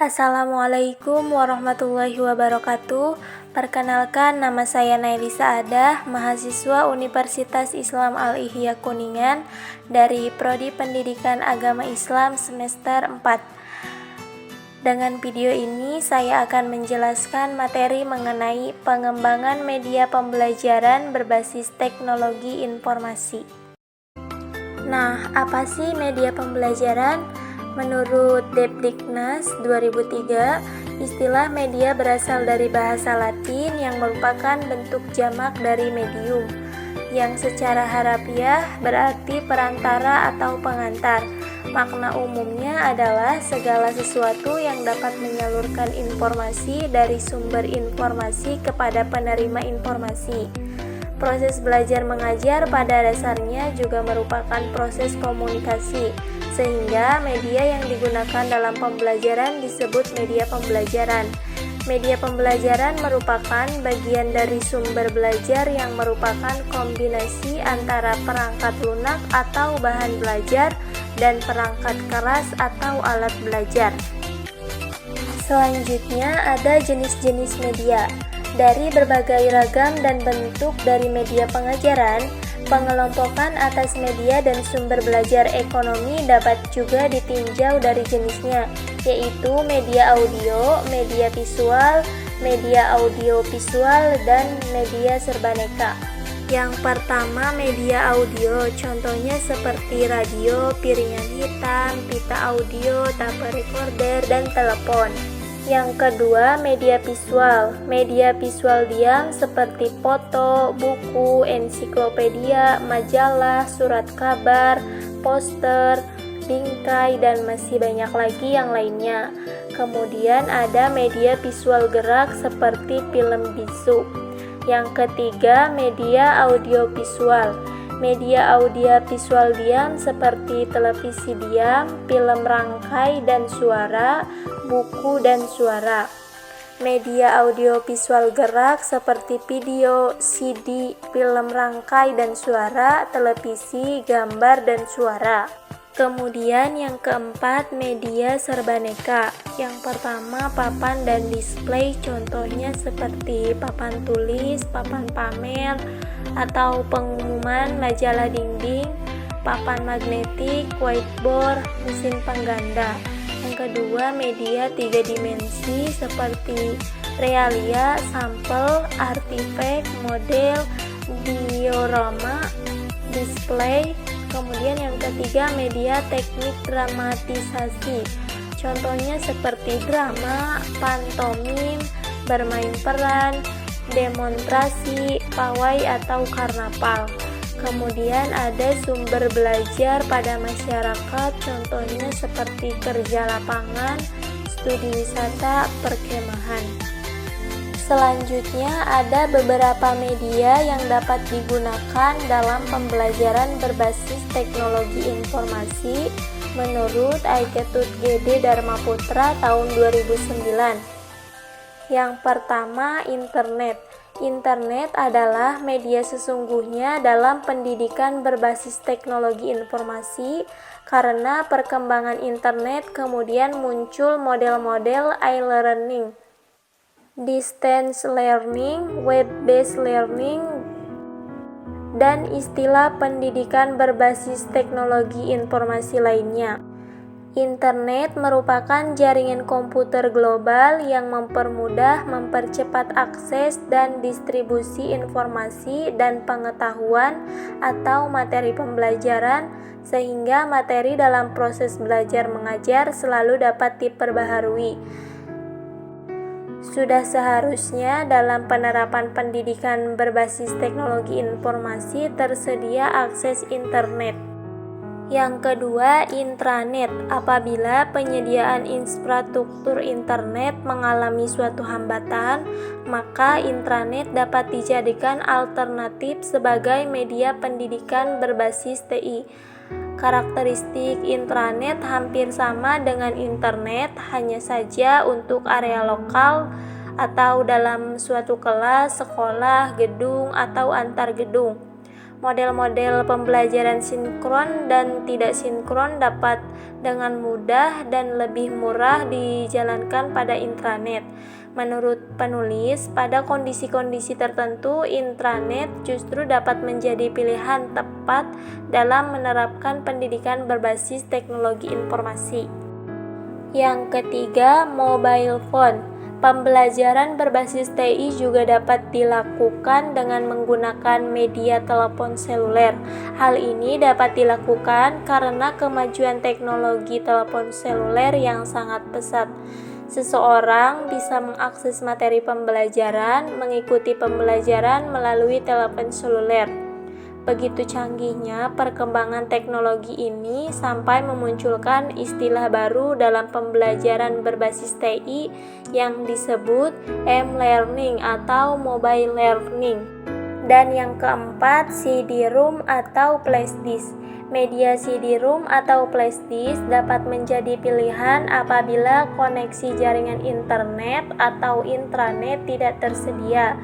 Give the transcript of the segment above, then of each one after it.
Assalamualaikum warahmatullahi wabarakatuh. Perkenalkan, nama saya Nailisa Adah, mahasiswa Universitas Islam Al-Ihya Kuningan dari Prodi Pendidikan Agama Islam semester 4. Dengan video ini saya akan menjelaskan materi mengenai pengembangan media pembelajaran berbasis teknologi informasi. Nah, apa sih media pembelajaran? Menurut Depdiknas 2003, istilah media berasal dari bahasa Latin yang merupakan bentuk jamak dari medium, yang secara harafiah berarti perantara atau pengantar. Makna umumnya adalah segala sesuatu yang dapat menyalurkan informasi dari sumber informasi kepada penerima informasi. Proses belajar mengajar pada dasarnya juga merupakan proses komunikasi, sehingga media yang digunakan dalam pembelajaran disebut media pembelajaran. Media pembelajaran merupakan bagian dari sumber belajar yang merupakan kombinasi antara perangkat lunak atau bahan belajar dan perangkat keras atau alat belajar. Selanjutnya ada jenis-jenis media. Dari berbagai ragam dan bentuk dari media pengajaran, pengelompokan atas media dan sumber belajar ekonomi dapat juga ditinjau dari jenisnya, yaitu media audio, media visual, media audio-visual, dan media serbaneka. Yang pertama, media audio, contohnya seperti radio, piringan hitam, pita audio, tape recorder, dan telepon. Yang kedua, media visual. Media visual diam seperti foto, buku, ensiklopedia, majalah, surat kabar, poster, bingkai, dan masih banyak lagi yang lainnya. Kemudian ada media visual gerak seperti film bisu. Yang ketiga, media audiovisual. Media audiovisual diam seperti televisi diam, film rangkai dan suara, buku dan suara. Media audiovisual gerak seperti video, CD, film rangkai dan suara, televisi, gambar dan suara. Kemudian yang keempat, media serbaneka. Yang pertama, papan dan display, contohnya seperti papan tulis, papan pamer, atau pengumuman, majalah dinding, papan magnetik, whiteboard, mesin pengganda. Yang kedua, media 3 dimensi seperti realia, sampel, artifak, model, diorama, display. Kemudian yang ketiga, media teknik dramatisasi, contohnya seperti drama, pantomim, bermain peran, demonstrasi, pawai atau karnaval. Kemudian ada sumber belajar pada masyarakat, contohnya seperti kerja lapangan, studi wisata, perkemahan. Selanjutnya ada beberapa media yang dapat digunakan dalam pembelajaran berbasis teknologi informasi menurut Aiketut GD Dharma Putra tahun 2009. Yang pertama, internet. Internet adalah media sesungguhnya dalam pendidikan berbasis teknologi informasi. Karena perkembangan internet kemudian muncul model-model e-learning, distance learning, web-based learning, dan istilah pendidikan berbasis teknologi informasi lainnya. Internet merupakan jaringan komputer global yang mempermudah, mempercepat akses dan distribusi informasi dan pengetahuan atau materi pembelajaran, sehingga materi dalam proses belajar mengajar selalu dapat diperbaharui. Sudah seharusnya dalam penerapan pendidikan berbasis teknologi informasi tersedia akses internet. Yang kedua, intranet. Apabila penyediaan infrastruktur internet mengalami suatu hambatan, maka intranet dapat dijadikan alternatif sebagai media pendidikan berbasis TI. Karakteristik intranet hampir sama dengan internet, hanya saja untuk area lokal atau dalam suatu kelas, sekolah, gedung, atau antar gedung. Model-model pembelajaran sinkron dan tidak sinkron dapat dengan mudah dan lebih murah dijalankan pada intranet. Menurut penulis, pada kondisi-kondisi tertentu, intranet justru dapat menjadi pilihan tepat dalam menerapkan pendidikan berbasis teknologi informasi. Yang ketiga, mobile phone. Pembelajaran berbasis TI juga dapat dilakukan dengan menggunakan media telepon seluler. Hal ini dapat dilakukan karena kemajuan teknologi telepon seluler yang sangat pesat. Seseorang bisa mengakses materi pembelajaran, mengikuti pembelajaran melalui telepon seluler. Begitu canggihnya perkembangan teknologi ini sampai memunculkan istilah baru dalam pembelajaran berbasis TI yang disebut m-learning atau mobile learning. Dan yang keempat, CD-ROM atau flashdisk. Media CD-ROM atau flashdisk dapat menjadi pilihan apabila koneksi jaringan internet atau intranet tidak tersedia.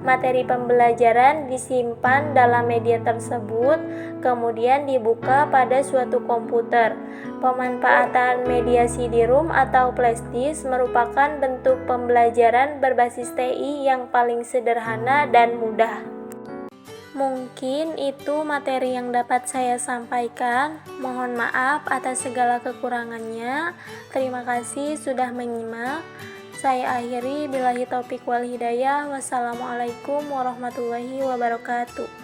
Materi pembelajaran disimpan dalam media tersebut, kemudian dibuka pada suatu komputer. Pemanfaatan media CD-ROM atau flashdisk merupakan bentuk pembelajaran berbasis TI yang paling sederhana dan mudah. Mungkin itu materi yang dapat saya sampaikan. Mohon maaf atas segala kekurangannya. Terima kasih sudah menyimak. Saya akhiri billahi taufik wal hidayah. Wassalamualaikum warahmatullahi wabarakatuh.